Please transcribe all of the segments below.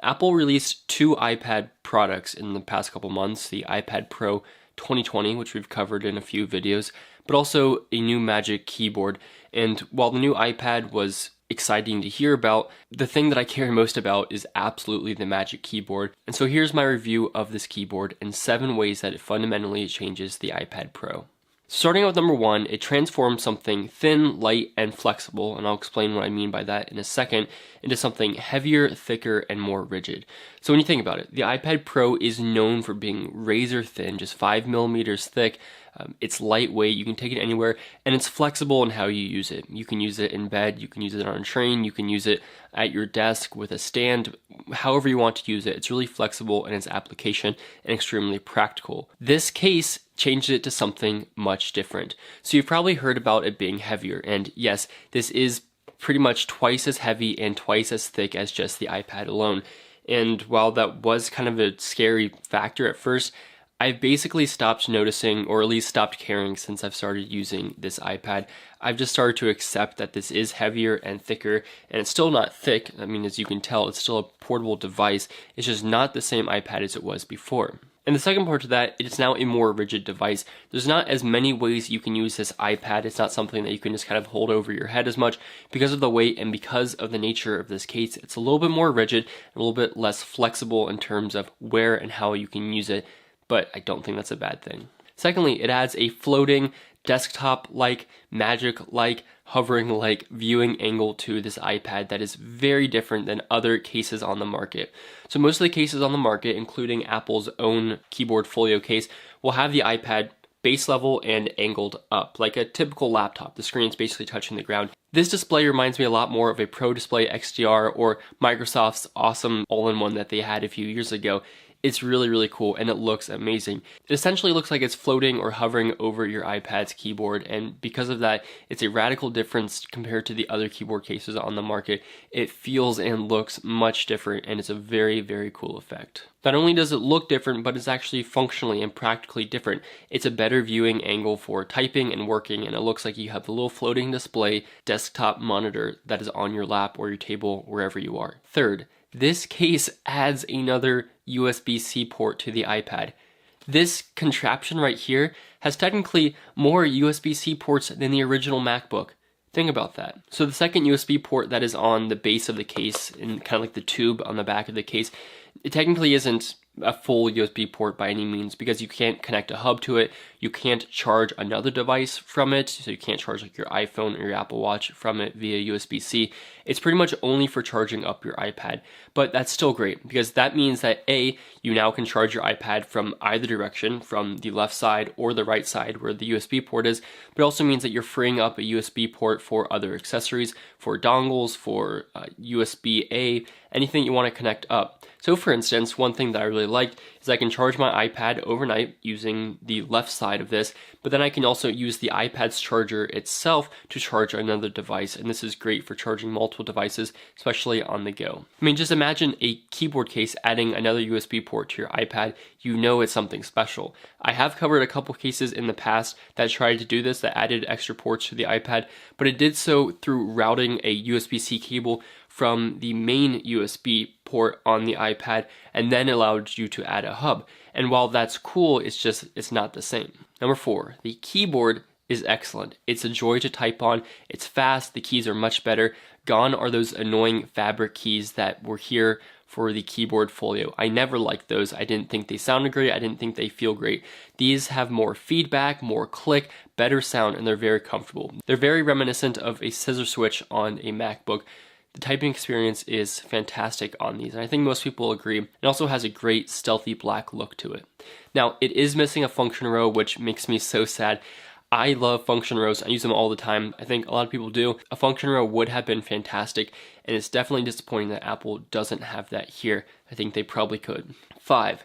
Apple released two iPad products in the past couple months, the iPad Pro 2020, which we've covered in a few videos, but also a new Magic Keyboard. And while the new iPad was exciting to hear about, the thing that I care most about is absolutely the Magic Keyboard. And so here's my review of this keyboard and 7 ways that it fundamentally changes the iPad Pro. Starting with number 1, it transforms something thin, light, and flexible, and I'll explain what I mean by that in a second, into something heavier, thicker, and more rigid. So when you think about it, the iPad Pro is known for being razor thin, just 5 millimeters thick. It's lightweight, you can take it anywhere, and it's flexible in how you use it. You can use it in bed, you can use it on a train, you can use it at your desk with a stand, however you want to use it. It's really flexible in its application and extremely practical. This case changed it to something much different. So you've probably heard about it being heavier, and yes, this is pretty much twice as heavy and twice as thick as just the iPad alone. And while that was kind of a scary factor at first, I've basically stopped noticing, or at least stopped caring, since I've started using this iPad. I've just started to accept that this is heavier and thicker, and it's still not thick. I mean, as you can tell, it's still a portable device. It's just not the same iPad as it was before. And the second part to that, it's now a more rigid device. There's not as many ways you can use this iPad. It's not something that you can just kind of hold over your head as much because of the weight and because of the nature of this case. It's a little bit more rigid, a little bit less flexible in terms of where and how you can use it, but I don't think that's a bad thing. Secondly, it adds a floating, desktop-like, magic-like, hovering-like viewing angle to this iPad that is very different than other cases on the market. So most of the cases on the market, including Apple's own keyboard folio case, will have the iPad base level and angled up, like a typical laptop. The screen is basically touching the ground. This display reminds me a lot more of a Pro Display XDR or Microsoft's awesome all-in-one that they had a few years ago. It's really, really cool, and it looks amazing. It essentially looks like it's floating or hovering over your iPad's keyboard, and because of that, it's a radical difference compared to the other keyboard cases on the market. It feels and looks much different, and it's a very, very cool effect. Not only does it look different, but it's actually functionally and practically different. It's a better viewing angle for typing and working, and it looks like you have the little floating display desktop monitor that is on your lap or your table, wherever you are. Third, this case adds another USB-C port to the iPad. This contraption right here has technically more USB-C ports than the original MacBook. Think about that. So the second USB port that is on the base of the case, and kind of like the tube on the back of the case, it technically isn't a full USB port by any means because you can't connect a hub to it. You can't charge another device from it, so you can't charge like your iPhone or your Apple Watch from it via USB-C. It's pretty much only for charging up your iPad, but that's still great because that means that A, you now can charge your iPad from either direction, from the left side or the right side where the USB port is, but it also means that you're freeing up a USB port for other accessories, for dongles, for USB-A, anything you want to connect up. So for instance, one thing that I really liked is I can charge my iPad overnight using the left side of this, but then I can also use the iPad's charger itself to charge another device, and this is great for charging multiple devices, especially on the go. I mean, just imagine a keyboard case adding another USB port to your iPad. You know it's something special. I have covered a couple cases in the past that tried to do this, that added extra ports to the iPad, but it did so through routing a USB-C cable from the main USB port on the iPad and then allowed you to add a hub. And while that's cool, it's not the same. Number 4, the keyboard is excellent. It's a joy to type on. It's fast. The keys are much better. Gone are those annoying fabric keys that were here for the keyboard folio. I never liked those. I didn't think they sounded great. I didn't think they feel great. These have more feedback, more click, better sound, and they're very comfortable. They're very reminiscent of a scissor switch on a MacBook. The typing experience is fantastic on these, and I think most people agree. It also has a great stealthy black look to it. Now, it is missing a function row, which makes me so sad. I love function rows. I use them all the time. I think a lot of people do. A function row would have been fantastic, and it's definitely disappointing that Apple doesn't have that here. I think they probably could. 5,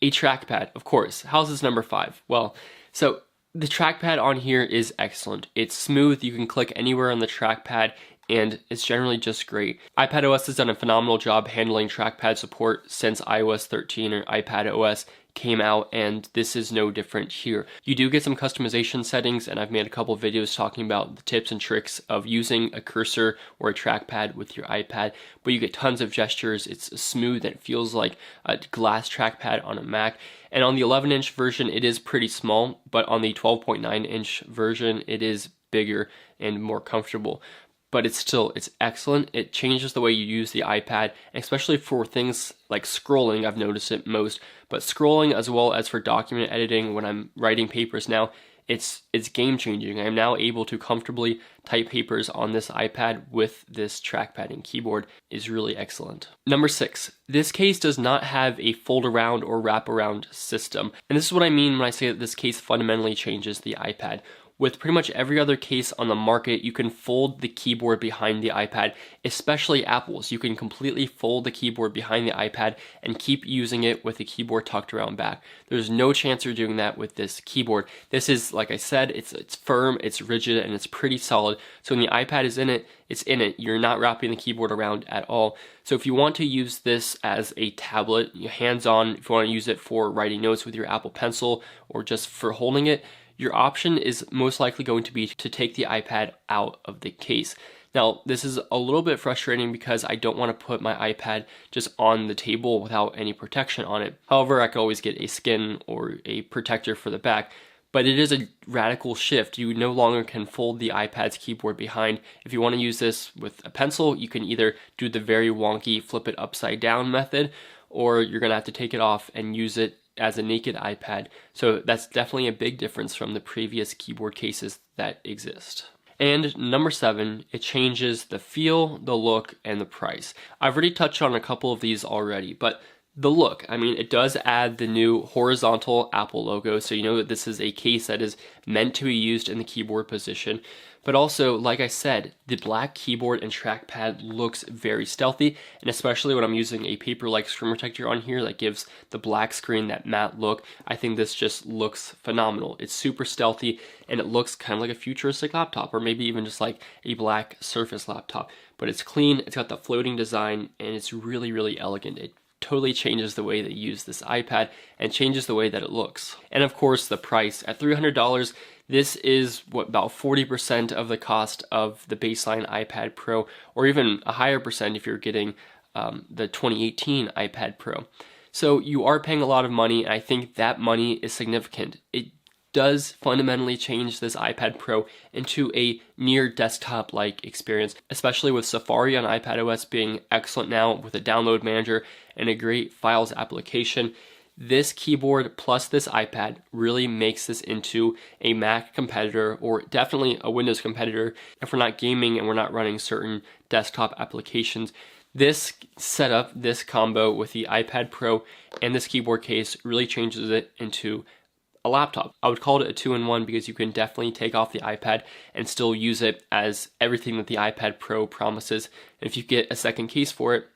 a trackpad, of course. How's this number 5? Well, so the trackpad on here is excellent. It's smooth. You can click anywhere on the trackpad and it's generally just great. iPadOS has done a phenomenal job handling trackpad support since iOS 13 or iPadOS came out, and this is no different here. You do get some customization settings, and I've made a couple videos talking about the tips and tricks of using a cursor or a trackpad with your iPad, but you get tons of gestures. It's smooth and it feels like a glass trackpad on a Mac. And on the 11-inch version, it is pretty small, but on the 12.9-inch version, it is bigger and more comfortable. But it's excellent. It changes the way you use the iPad, especially for things like scrolling. I've noticed it most, but scrolling as well as for document editing when I'm writing papers now, it's game changing. I'm now able to comfortably type papers on this iPad with this trackpad and keyboard. Is really excellent. Number 6, this case does not have a fold around or wrap around system. And this is what I mean when I say that this case fundamentally changes the iPad. With pretty much every other case on the market, you can fold the keyboard behind the iPad, especially Apple's. You can completely fold the keyboard behind the iPad and keep using it with the keyboard tucked around back. There's no chance you're doing that with this keyboard. This is, like I said, it's firm, it's rigid, and it's pretty solid. So when the iPad is in it, it's in it. You're not wrapping the keyboard around at all. So if you want to use this as a tablet, hands-on, if you want to use it for writing notes with your Apple Pencil or just for holding it, your option is most likely going to be to take the iPad out of the case. Now, this is a little bit frustrating because I don't want to put my iPad just on the table without any protection on it. However, I could always get a skin or a protector for the back. But it is a radical shift. You no longer can fold the iPad's keyboard behind. If you want to use this with a pencil, you can either do the very wonky flip it upside down method, or you're going to have to take it off and use it as a naked iPad. So that's definitely a big difference from the previous keyboard cases that exist. And number 7, it changes the feel, the look, and the price. I've already touched on a couple of these already, but the look, I mean, it does add the new horizontal Apple logo, so you know that this is a case that is meant to be used in the keyboard position. But also, like I said, the black keyboard and trackpad looks very stealthy, and especially when I'm using a paper-like screen protector on here that gives the black screen that matte look, I think this just looks phenomenal. It's super stealthy, and it looks kind of like a futuristic laptop, or maybe even just like a black Surface laptop. But it's clean, it's got the floating design, and it's really, really elegant. It totally changes the way that you use this iPad and changes the way that it looks. And of course, the price. At $300, this is about 40% of the cost of the baseline iPad Pro, or even a higher percent if you're getting the 2018 iPad Pro. So you are paying a lot of money, and I think that money is significant. It does fundamentally change this iPad Pro into a near desktop-like experience, especially with Safari on iPadOS being excellent now with a download manager and a great files application. This keyboard plus this iPad really makes this into a Mac competitor, or definitely a Windows competitor if we're not gaming and we're not running certain desktop applications. This setup, this combo with the iPad Pro and this keyboard case really changes it into a laptop. I would call it a 2-in-1 because you can definitely take off the iPad and still use it as everything that the iPad Pro promises. And if you get a second case for it,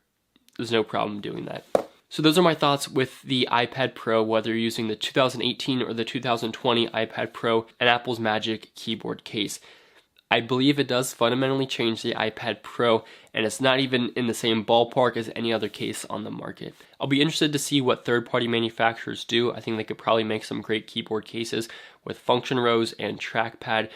there's no problem doing that. So those are my thoughts with the iPad Pro, whether you're using the 2018 or the 2020 iPad Pro and Apple's Magic Keyboard case. I believe it does fundamentally change the iPad Pro, and it's not even in the same ballpark as any other case on the market. I'll be interested to see what third-party manufacturers do. I think they could probably make some great keyboard cases with function rows and trackpad.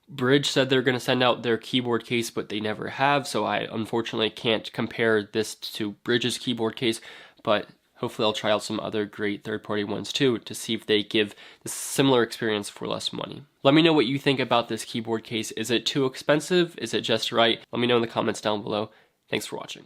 Bridge said they're going to send out their keyboard case, but they never have, so I unfortunately can't compare this to Bridge's keyboard case, but hopefully I'll try out some other great third-party ones too to see if they give a similar experience for less money. Let me know what you think about this keyboard case. Is it too expensive? Is it just right? Let me know in the comments down below. Thanks for watching.